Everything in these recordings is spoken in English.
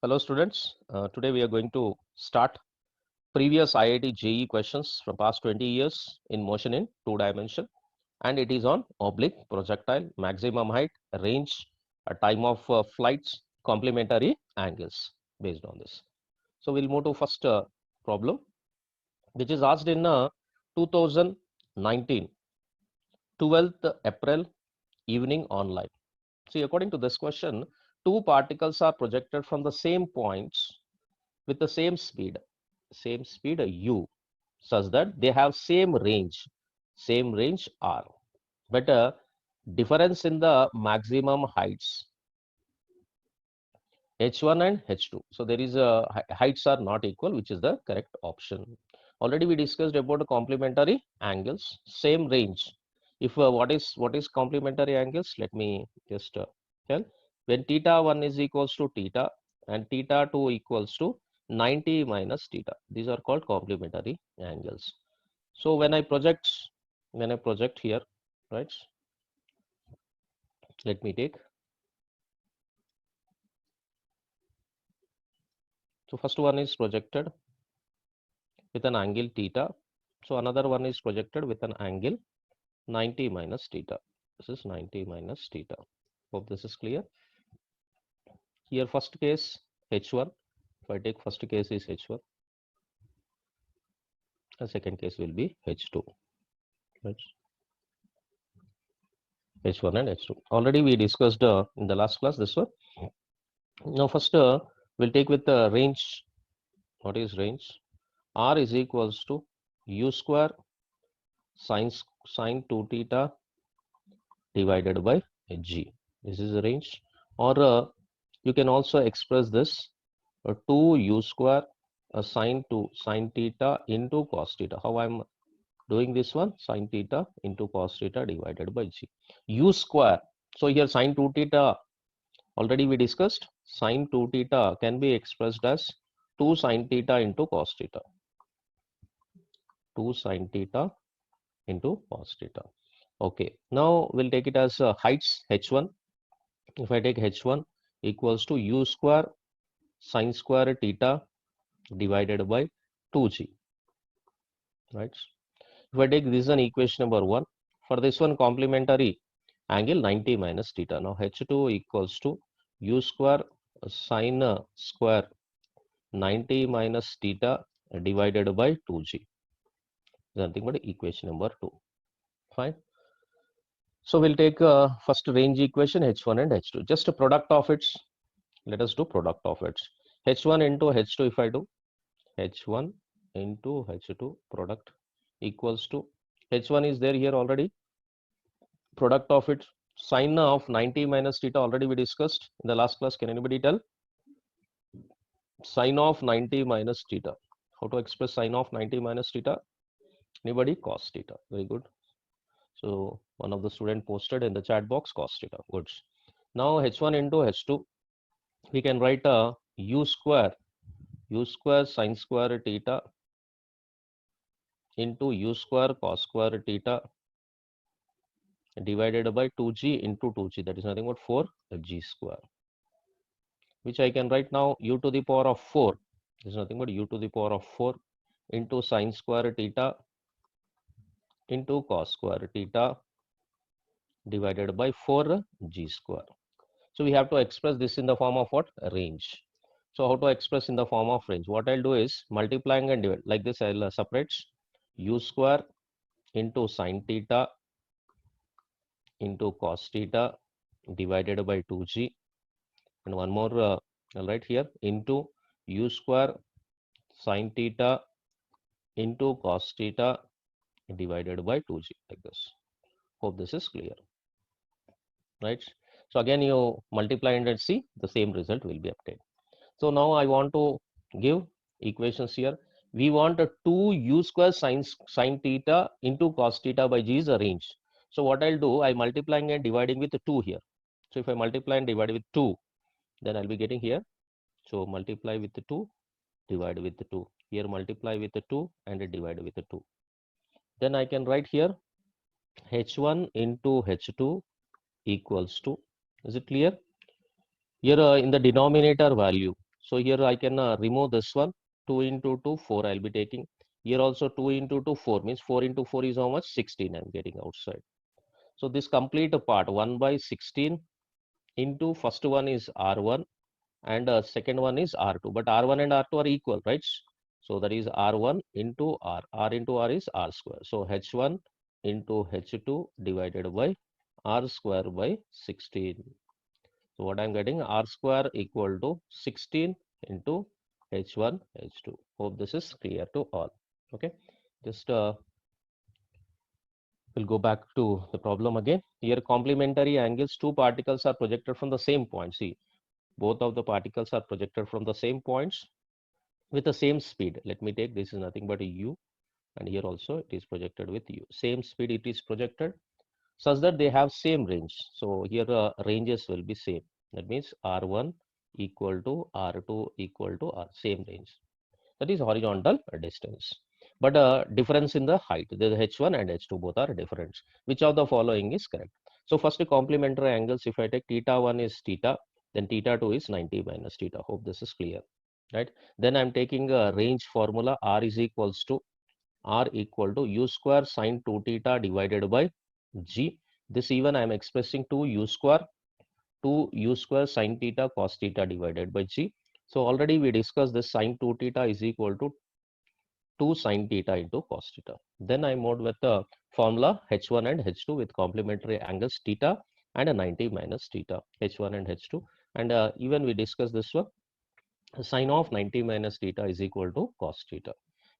Hello students, today we are going to start previous IIT JEE questions from past 20 years in motion in 2 dimension, and it is on oblique projectile, maximum height, range, time of flights, complementary angles based on this. So we'll move to first problem, which is asked in 2019, 12th April evening online. See, according to this question, two particles are projected from the same points with the same speed u, such that they have same range r, but a difference in the maximum heights h1 and h2. So there is a heights are not equal, which is the correct option. Already we discussed about the complementary angles, same range. If what is complementary angles, let me just tell. When theta 1 is equals to theta and theta 2 equals to 90 minus theta, these are called complementary angles. So when I project here, right, let me take. So first one is projected with an angle theta. So another one is projected with an angle 90 minus theta. This is 90 minus theta. Hope this is clear. Here first case h1. If I take first case is h1, and second case will be h2. Right? h1 and h2. Already we discussed in the last class this one. Now first we'll take with the range. What is range? R is equals to u square sine 2 theta divided by g. This is the range. Or you can also express this 2u square sine theta into cos theta. How I'm doing this one? Sine theta into cos theta divided by g. U square. So here sine 2 theta already we discussed. Sine 2 theta can be expressed as 2 sine theta into cos theta. 2 sine theta into cos theta. Okay, now we'll take it as heights h1. If I take h1 equals to u square sine square theta divided by 2g, right? If I take this is an equation number 1. For this one, complementary angle 90 minus theta. Now h2 equals to u square sine square 90 minus theta divided by 2g. Nothing but equation number 2. Fine. So we'll take first range equation h1 and h2. Just a product of its. Let us do product of its. h1 into h2. If I do h1 into h2 product equals to h1 is there here already. Product of its sine of 90 minus theta already we discussed in the last class. Can anybody tell? Sine of 90 minus theta. How to express sine of 90 minus theta? Anybody? Cos theta. Very good. So one of the student posted in the chat box cos theta. Good. Now h1 into h2, we can write a u square sine square theta into u square cos square theta divided by 2g into 2g. That is nothing but 4g square, which I can write now u to the power of 4. This is nothing but u to the power of 4 into sine square theta into cos square theta divided by 4g square. So we have to express this in the form of what? Range. So how to express in the form of range? What I'll do is multiplying and divide. Like this, I'll separate u square into sine theta into cos theta divided by 2g, and one more I'll write here into u square sine theta into cos theta divided by 2g, like this. Hope this is clear, right? So again you multiply and see the same result will be obtained. So now I want to give equations here. We want a 2 u square sine theta into cos theta by g is a range. So what I'll do, I multiplying and dividing with 2 here. So if I multiply and divide with 2, then I'll be getting here. So multiply with 2, divide with 2. Here multiply with 2 and divide with 2. Then I can write here h1 into h2 equals to, is it clear? Here in the denominator value, So here I can remove this one. 2 into 2, 4 I'll be taking. Here also 2 into 2, 4 means 4 into 4 is how much? 16 I'm getting outside. So this complete part 1 by 16 into first one is R1 and second one is R2. But R1 and R2 are equal, right? So that is R1 into R. R into R is R square. So H1 into H2 divided by R square by 16. So what I'm getting, R square equal to 16 into H1 H2. Hope this is clear to all. Okay, just we'll go back to the problem again. Here complementary angles, two particles are projected from the same point. See, both of the particles are projected from the same points with the same speed. Let me take, this is nothing but a u, and here also it is projected with u. Same speed it is projected, such that they have same range. So here ranges will be same. That means R1 equal to R2 equal to R, same range. That is horizontal distance. But difference in the height, the H1 and H2 both are different. Which of the following is correct? So first complementary angles, if I take theta 1 is theta, then theta 2 is 90 minus theta. Hope this is clear, right? Then I'm taking a range formula, R is equals to u square sine 2 theta divided by g. This even I am expressing 2u square sine theta cos theta divided by g. So already we discussed this sine 2 theta is equal to 2 sine theta into cos theta. Then I moved with the formula H1 and H2 with complementary angles theta and a 90 minus theta, H1 and H2. And even we discussed this one, sine of 90 minus theta is equal to cos theta.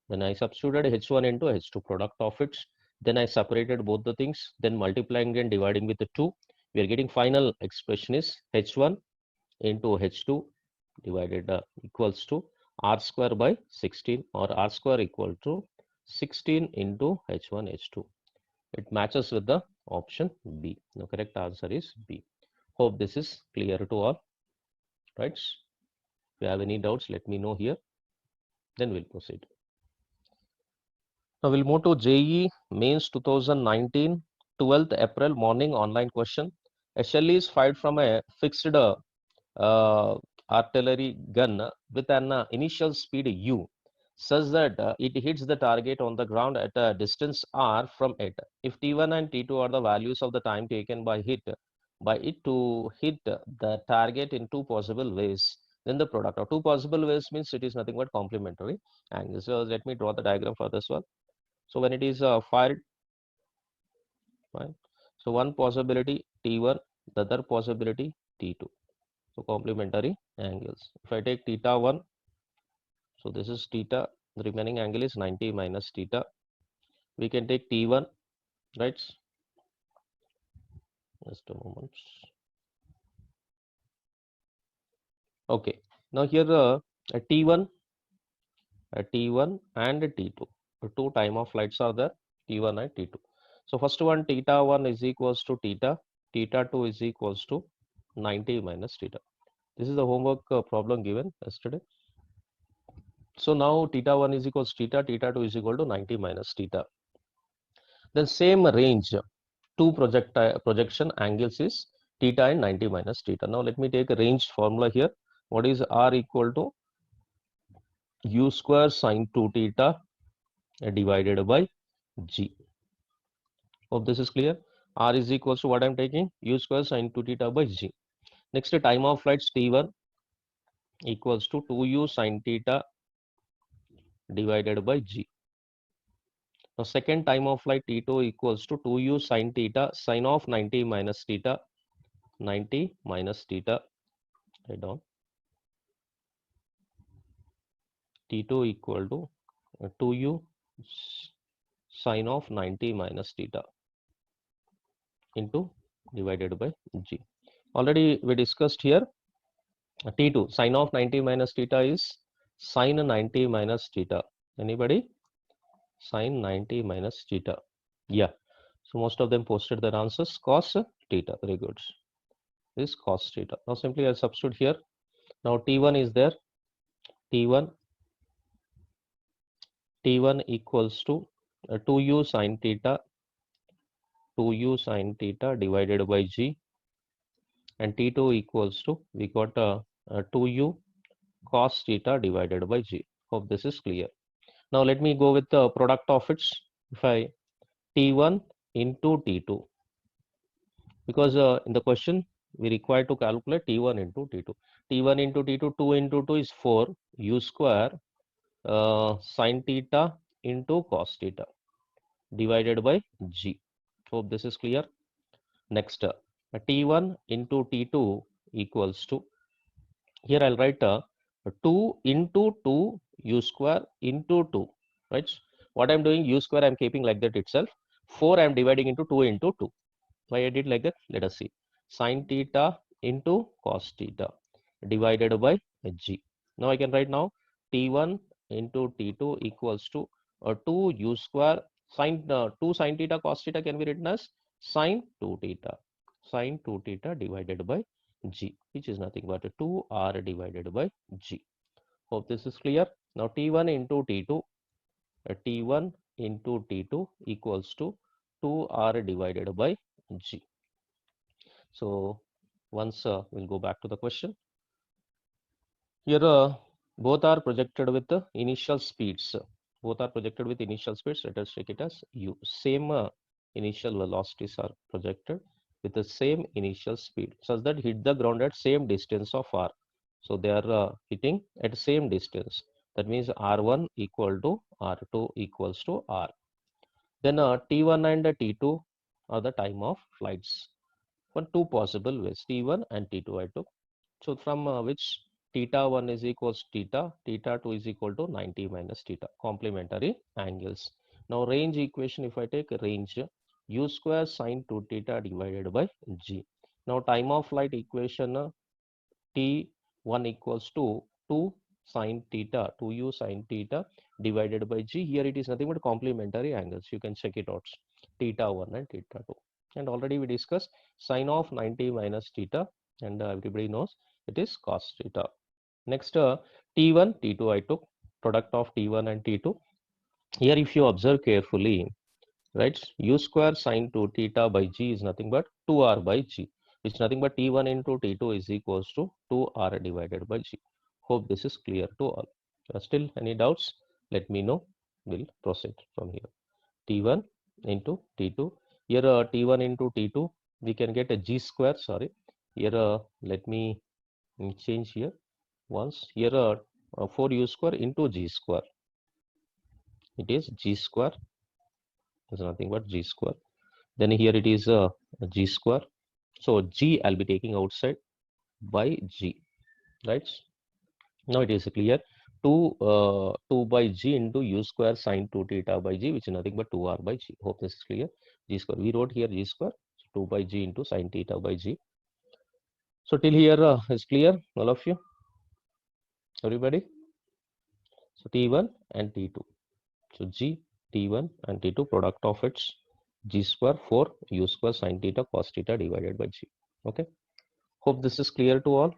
Then I substituted H1 into H2 product of it. Then I separated both the things, then multiplying and dividing with the 2. We are getting final expression is H1 into H2 divided equals to R square by 16, or R square equal to 16 into H1 H2. It matches with the option B. The correct answer is B. Hope this is clear to all, right? If you have any doubts, let me know here. Then we'll proceed. Now we'll move to JEE Mains 2019, 12th April morning online question. A shell is fired from a fixed artillery gun with an initial speed u, such that it hits the target on the ground at a distance r from it. If T1 and T2 are the values of the time taken by it to hit the target in two possible ways, then the product of two possible ways means it is nothing but complementary angles. So let me draw the diagram for this one. So when it is fired, right? So one possibility T1, the other possibility T2. So complementary angles. If I take theta 1, so this is theta, the remaining angle is 90 minus theta. We can take T1, right? Just a moment. Okay, now here T1 and T2. The two time of flights are there, T1 and T2. So first one, theta 1 is equals to theta 2 is equals to 90 minus theta. This is the homework problem given yesterday. So now theta 1 is equals to theta 2 is equal to 90 minus theta. Then same range, two projection angles is theta and 90 minus theta. Now let me take a range formula here. What is R equal to u square sine 2 theta divided by g. Hope this is clear. R is equals to what I'm taking, u square sine 2 theta by g. Next, time of flights T1 equals to 2u sine theta divided by g. Now second time of flight T2 equals to 2u sine theta sine of 90 minus theta, 90 minus theta, write down, T2 equal to 2u sine of 90 minus theta into divided by g. Already we discussed here T2 sine of 90 minus theta is sine 90 minus theta. Anybody? Sine 90 minus theta. Yeah. So most of them posted their answers cos theta. Very good. This cos theta. Now simply I substitute here. Now T1 is there. T1 equals to 2u sine theta, 2u sine theta divided by g, and T2 equals to, we got 2u cos theta divided by g. Hope this is clear. Now let me go with the product of its. If I T1 into T2, because in the question we require to calculate T1 into T2. T1 into T2, 2 into 2 is 4 u square sin theta into cos theta divided by g. Hope this is clear. Next, T1 into T2 equals to, here I'll write 2 into 2 u square into 2, right? What I'm doing, u square I'm keeping like that itself. 4 I'm dividing into 2 into 2. Why I did like that? Let us see. Sin theta into cos theta divided by g. Now I can write now T1 into T2 equals to 2 u square sin 2 sin theta cos theta can be written as sin 2 theta divided by g, which is nothing but 2r divided by g. Hope this is clear. Now T1 into T2 T1 into T2 equals to 2r divided by g. So once we'll go back to the question. Here both are projected with the initial speeds. Both are projected with initial speeds. Let us take it as u. Same initial velocities are projected with the same initial speed, such that hit the ground at same distance of r. So they are hitting at same distance. That means r1 equal to r2 equals to r. Then T1 and T2 are the time of flights. For two possible ways, T1 and T2 I took. So from which theta 1 is equals to theta 2 is equal to 90 minus theta, complementary angles. Now range equation, if I take range, u square sin 2 theta divided by g. Now time of flight equation, T1 equals to 2 sin theta, 2u sin theta divided by g. Here it is nothing but complementary angles. You can check it out. Theta 1 and theta 2. And already we discussed sin of 90 minus theta, and everybody knows it is cos theta. Next, T1, T2 I took, product of T1 and T2. Here if you observe carefully, right, u square sin 2 theta by g is nothing but 2r by g, which is nothing but T1 into T2 is equals to 2r divided by g. Hope this is clear to all. Still any doubts? Let me know. We'll proceed from here. T1 into T2. Here T1 into T2, we can get a g square. Sorry, here let me change here once. Here 4u square into g square. It is g square. There's nothing but g square. Then here it is g square. So g I'll be taking outside by g, right? Now it is clear. 2 by g into u square sin 2 theta by g, which is nothing but 2r by g. Hope this is clear. G square. We wrote here g square. So 2 by g into sin theta by g. So till here is clear, all of you? Everybody? So T1 and T2. So g, T1 and T2, product of its g square 4 u square sin theta cos theta divided by g. Okay. Hope this is clear to all.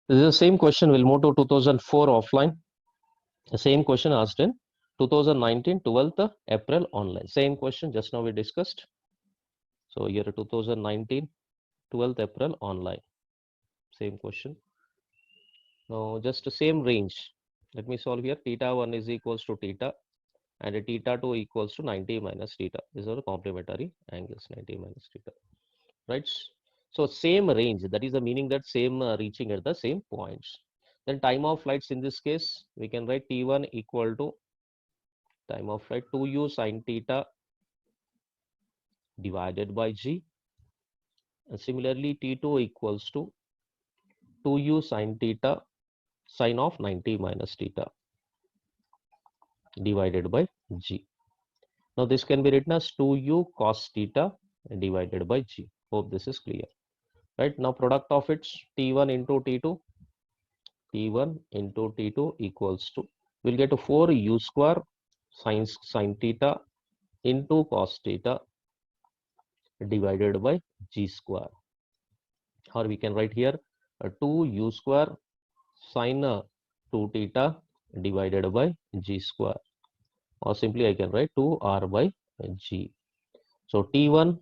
This is the same question. We'll move to 2004 offline. The same question asked in 2019 12th April online. Same question just now we discussed. So year 2019 12th April online. Same question. Now just the same range. Let me solve here. Theta 1 is equals to theta and theta 2 equals to 90 minus theta. These are the complementary angles, 90 minus theta. Right? So same range, that is the meaning that same reaching at the same points. Then time of flights in this case, we can write T1 equal to time of flight 2u sin theta divided by g. And similarly, T2 equals to 2u sin theta sin of 90 minus theta divided by g. Now this can be written as 2u cos theta divided by g. Hope this is clear. Right, now product of its T1 into T2, T1 into T2 equals to, we'll get to 4 u square sin theta into cos theta divided by g square. Or we can write here 2 u square sin 2 theta divided by g square. Or simply I can write 2r by g. So T1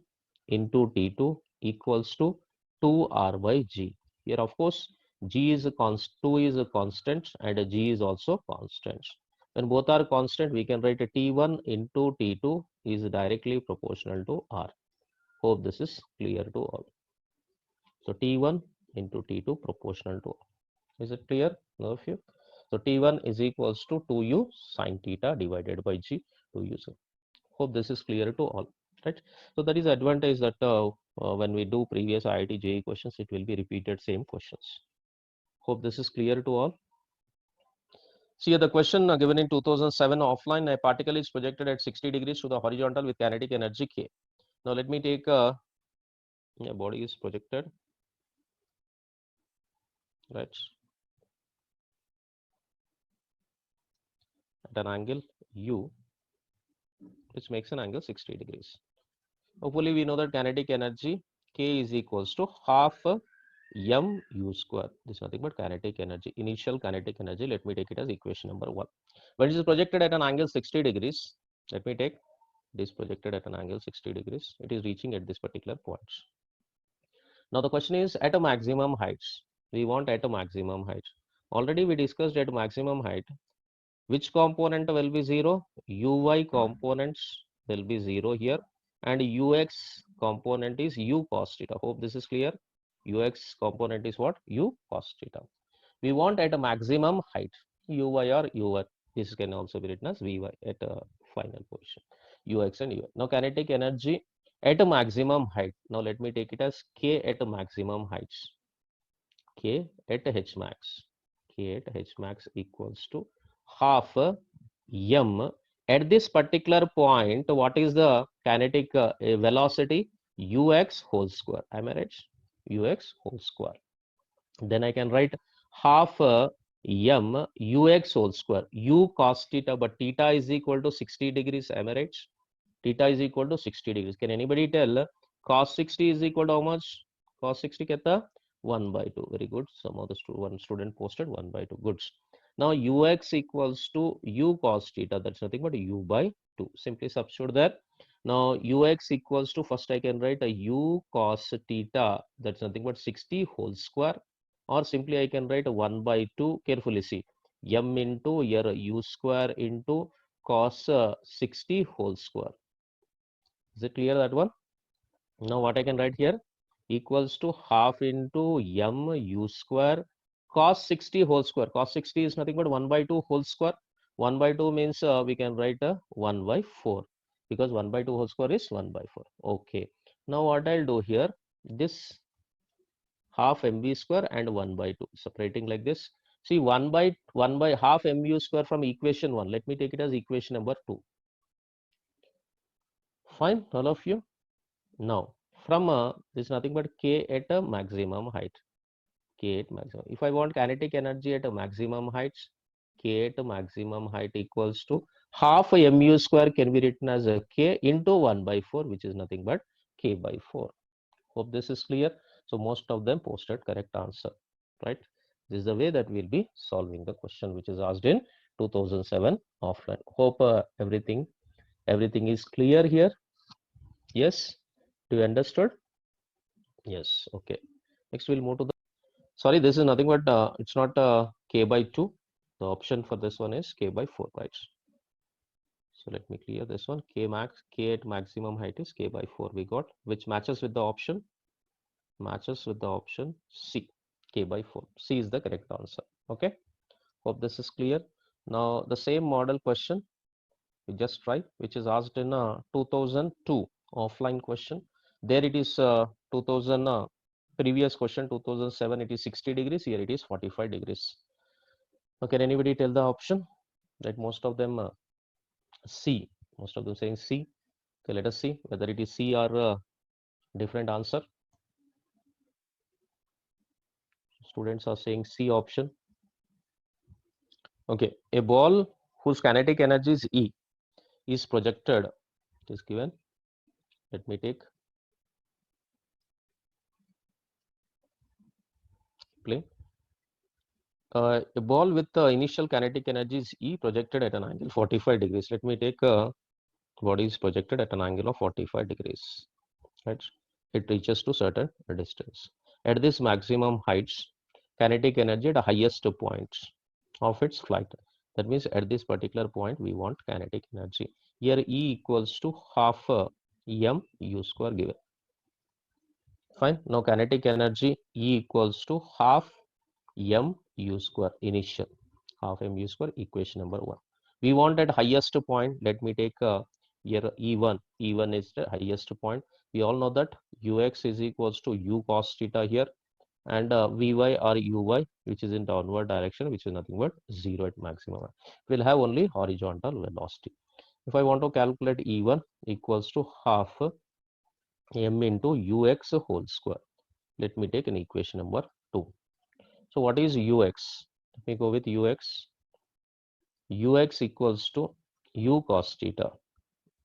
into T2 equals to 2r by g. Here of course G is a 2 is a constant and a G is also constant. When both are constant, we can write a T1 into T2 is directly proportional to R. Hope this is clear to all. So T1 into T2 proportional to R. Is it clear, all of you? So T1 is equals to 2U sine theta divided by G, 2U. Hope this is clear to all, right? So that is advantage that when we do previous IIT JEE questions, it will be repeated same questions. Hope this is clear to all. See the question given in 2007 offline, a particle is projected at 60 degrees to the horizontal with kinetic energy K. Now let me take a body is projected, right, at an angle U, which makes an angle 60 degrees. Hopefully we know that kinetic energy K is equals to half mu square. This is nothing but kinetic energy, initial kinetic energy. Let me take it as equation number 1. When it is projected at an angle 60 degrees, let me take this projected at an angle 60 degrees. It is reaching at this particular point. Now the question is at a maximum heights. We want at a maximum height. Already we discussed at maximum height. Which component will be 0? Uy components will be 0 here, and ux component is u cos theta. Hope this is clear. Ux component is what? U cos theta. We want at a maximum height, uy or ur. This can also be written as vy at a final position, ux and ur. Now kinetic energy at a maximum height. Now let me take it as k at a maximum heights. K at h max. K at h max equals to half m. At this particular point, what is the kinetic velocity? Ux whole square. Am I right? Ux whole square. Then I can write half m ux whole square. U cos theta, but theta is equal to 60 degrees. Am I right? Theta is equal to 60 degrees. Can anybody tell cos 60 is equal to how much? Cos 60 kehta 1 by 2. Very good. Some of the one student posted 1 by 2. Good. Now ux equals to u cos theta. That's nothing but u by 2. Simply substitute that. Now ux equals to, first I can write a u cos theta. That's nothing but 60 whole square. Or simply I can write a 1 by 2. Carefully see. M into your u square into cos 60 whole square. Is it clear, that one? Now what I can write here? Equals to half into m u square cos 60 whole square. Cos 60 is nothing but 1 by 2 whole square. 1 by 2 means we can write a 1 by 4, because 1 by 2 whole square is 1 by 4. Okay. Now what I'll do here, this half mv square and 1 by 2, separating like this. See, 1 by half mu square from equation 1. Let me take it as equation number 2. Fine, all of you. Now from this is nothing but k at a maximum height. K at maximum. If I want kinetic energy at a maximum heights, k at a maximum height equals to half a mu square can be written as a k into 1 by 4, which is nothing but k by 4. Hope this is clear. So most of them posted correct answer, right? This is the way that we'll be solving the question which is asked in 2007 offline. Hope everything is clear here. Yes, do you understood? Yes. Okay. Next we'll move to the, sorry, this is nothing but it's not k by 2. The option for this one is k by 4, right? So let me clear this one. K at maximum height is k by 4 we got, which matches with the option C, k by 4. C is the correct answer. Okay. Hope this is clear. Now the same model question we just try, which is asked in 2002 offline question. There it is 2000 previous question 2007, it is 60 degrees. Here it is 45 degrees. Now can anybody tell the option? That most of them C. Most of them saying C. Okay, let us see whether it is C or different answer. Students are saying C option. Okay, a ball whose kinetic energy is E is projected. It is given. Let me take play. A ball with initial kinetic energy is E projected at an angle 45 degrees. Let me take body is projected at an angle of 45 degrees. Right? It reaches to certain distance. At this maximum heights, kinetic energy at the highest point of its flight. That means at this particular point we want kinetic energy. Here E equals to half m u square given. Fine. Now kinetic energy E equals to half m u square initial, half m u square, equation number 1. We want at highest point. Let me take here E1. E1 is the highest point. We all know that ux is equals to u cos theta here, and vy or uy, which is in downward direction, which is nothing but 0 at maximum. We'll have only horizontal velocity. If I want to calculate E1 equals to half m into ux whole square. Let me take an equation number 2. So what is ux? Let me go with ux. Ux equals to u cos theta.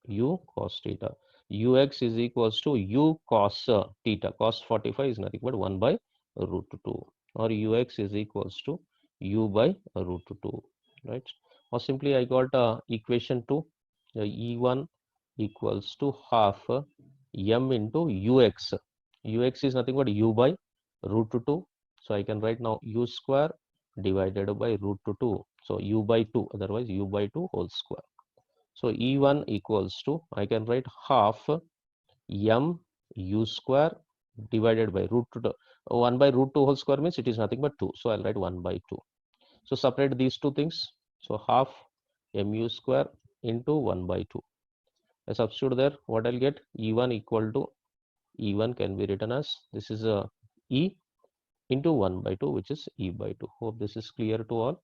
U cos theta. Ux is equals to u cos theta. Cos 45 is nothing but 1 by root 2. Or ux is equals to u by root 2. Right? Or simply I got equation 2. E1 equals to half m into ux. Ux is nothing but u by root 2. So I can write now u square divided by root 2. So u by 2, otherwise u by 2 whole square. So E1 equals to, I can write half m u square divided by root 2. 1 by root 2 whole square means it is nothing but 2. So I'll write 1 by 2. So separate these two things. So half mu square into 1 by 2. I substitute there. What I'll get? E1 equal to, E1 can be written as, this is a E into 1 by 2, which is E by 2. Hope this is clear to all.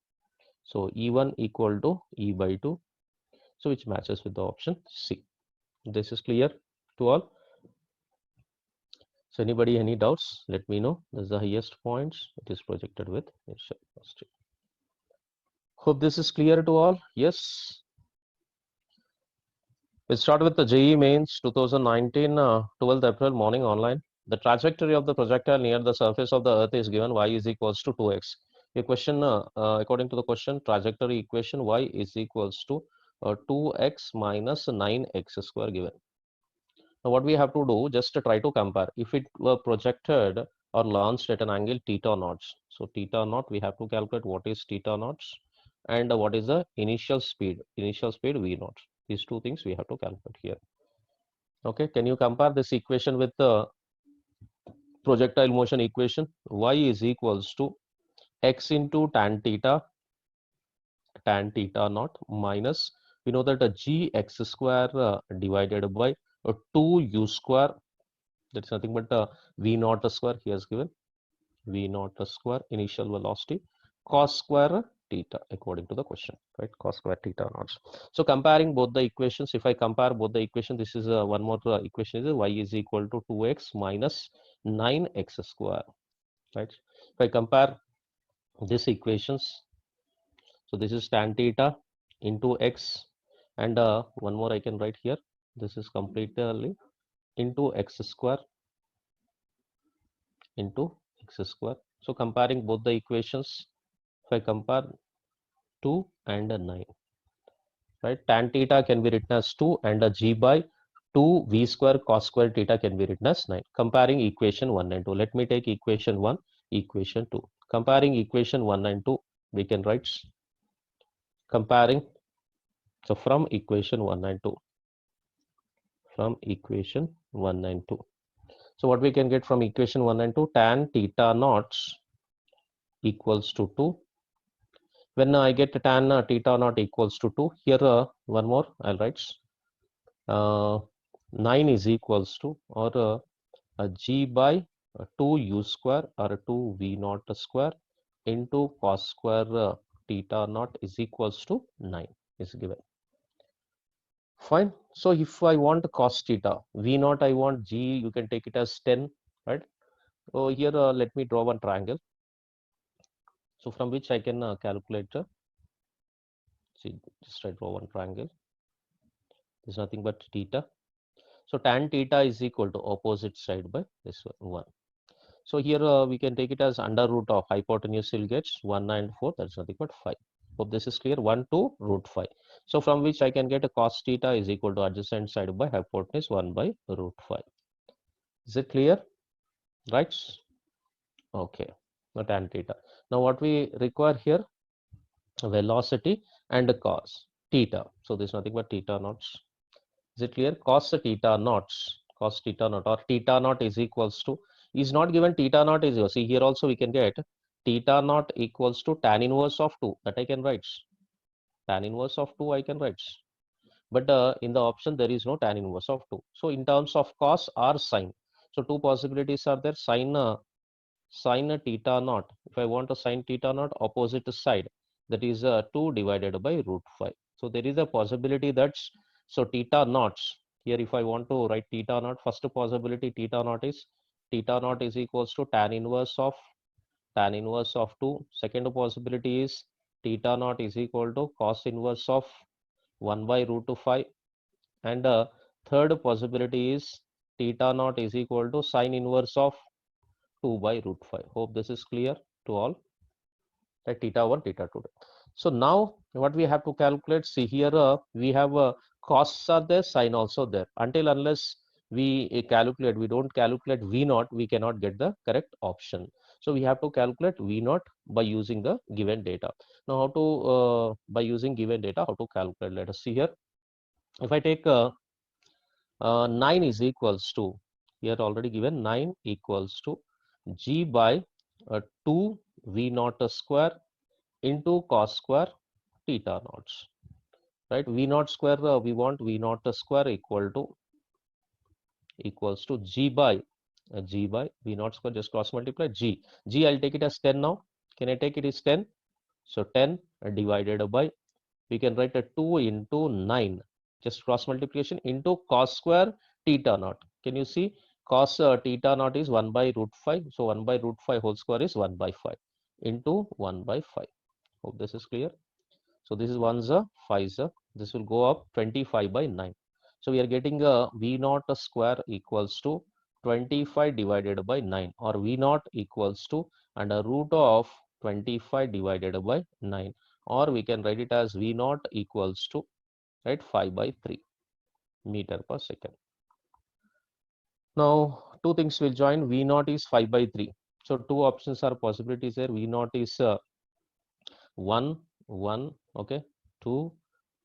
So E1 equal to E by 2. So which matches with the option C. This is clear to all. So anybody any doubts? Let me know. This is the highest points. It is projected with initial velocity. Hope this is clear to all. Yes. We'll start with the JEE Mains 2019 12th April morning online. The trajectory of the projectile near the surface of the Earth is given y is equals to 2x. A question according to the question, trajectory equation y is equals to 2x minus 9x square given. Now what we have to do, just to try to compare. If it were projected or launched at an angle theta naught. So theta naught, we have to calculate what is theta naught and what is the initial speed v naught. These two things we have to calculate here. Okay, can you compare this equation with the projectile motion equation? Y is equals to x into tan theta naught minus, we know that a gx square divided by 2u square, that's nothing but v naught square, he has given v naught square initial velocity, cos square theta according to the question, right? Cos square theta naught. So comparing both the equations, if I compare both the equations, this is one more equation is y is equal to 2x minus 9x square, right? If I compare these equations, so this is tan theta into x, and one more I can write here, this is completely into x square into x square. So comparing both the equations, if I compare 2 and 9, right? Tan theta can be written as 2 and a g by 2 v square cos square theta can be written as 9. Comparing equation 1 and 2. Let me take equation 1, equation 2. Comparing equation 1 and 2, we can write comparing. So from equation 1 and 2. From equation 1 and 2. So what we can get from equation 1 and 2, tan theta naught equals to 2. When I get tan theta naught equals to 2, here one more I'll write 9 is equals to, or g by 2u square or 2v naught square into cos square theta naught is equals to 9 is given. Fine. So if I want cos theta, v naught I want g, you can take it as 10, right? So here let me draw one triangle. So from which I can calculate, see, just I draw one triangle. There's nothing but theta. So tan theta is equal to opposite side by this one. So here we can take it as under root of hypotenuse will get 1 and 4, that's nothing but 5. Hope this is clear. 1 to root 5. So from which I can get a cos theta is equal to adjacent side by hypotenuse 1 by root 5. Is it clear? Right? Okay. tan theta. Now what we require here, velocity and cos theta. So this is nothing but theta knots. Is it clear? Cos theta knots, cos theta naught or theta naught is equals to, is not given theta naught is 0. See here also we can get theta naught equals to tan inverse of 2, that I can write. Tan inverse of 2 I can write. But in the option there is no tan inverse of 2. So in terms of cos or sine, so two possibilities are there. Sine theta naught, if I want to sine theta naught opposite side, that is 2 divided by root 5. So there is a possibility that's, so theta naughts here, if I want to write theta naught, first possibility theta naught is equals to tan inverse of 2. Second possibility is theta naught is equal to cos inverse of 1 by root 5. And third possibility is theta naught is equal to sine inverse of 2 by root 5. Hope this is clear to all. Right, theta 1, theta 2. So now what we have to calculate, see here we have costs are there, sine also there. Until unless we calculate, we don't calculate V naught, we cannot get the correct option. So we have to calculate V naught by using the given data. Now how to, by using given data, how to calculate? Let us see here. If I take 9 is equals to, here already given 9 equals to G by 2 V naught square into cos square theta naughts, right? V naught square, we want V naught square equals to G by V naught square, just cross multiply G, I'll take it as 10 now. Can I take it as 10? So 10 divided by, we can write a 2 into 9, just cross multiplication, into cos square theta naught. Can you see? Cos theta naught is 1 by root 5. So 1 by root 5 whole square is 1 by 5 into 1 by 5. Hope this is clear. So this is 1 za 5 za. This will go up 25 by 9. So we are getting a V naught square equals to 25 divided by 9, or V naught equals to under root of 25 divided by 9, or we can write it as V naught equals to, right, 5 by 3 meter per second. Now two things will join. V naught is 5 by 3. So two options are possibilities here. V naught is 1, 1, okay, 2,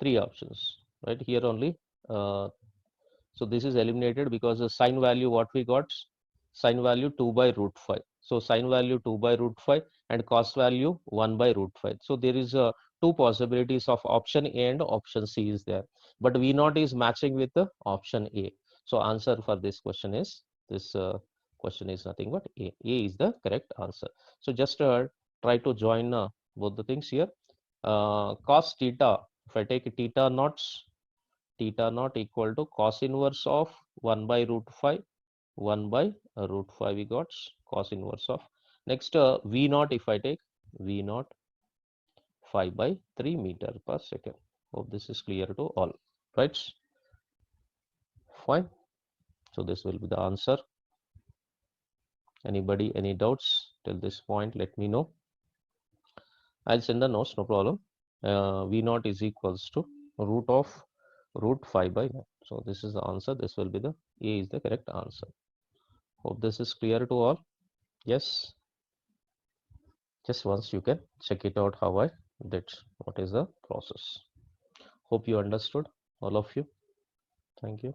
3 options, right here only. So this is eliminated because the sine value what we got, sine value 2 by root 5. So sine value 2 by root 5 and cos value 1 by root 5. So there is two possibilities of option A and option C is there, but V naught is matching with the option A. So answer for this question is, this question is nothing but A. A is the correct answer. So just try to join both the things here. Cos theta, if I take theta naughts, theta naught equal to cos inverse of 1 by root 5, 1 by root 5 we got cos inverse of. Next V naught, if I take V naught 5 by 3 meter per second. Hope this is clear to all, right? Fine. So this will be the answer. Anybody, any doubts till this point, let me know. I'll send the notes, no problem. V naught is equals to root of root 5 by 9. So this is the answer. This will be the A is the correct answer. Hope this is clear to all. Yes. Just once you can check it out how I did. What is the process? Hope you understood, all of you. Thank you.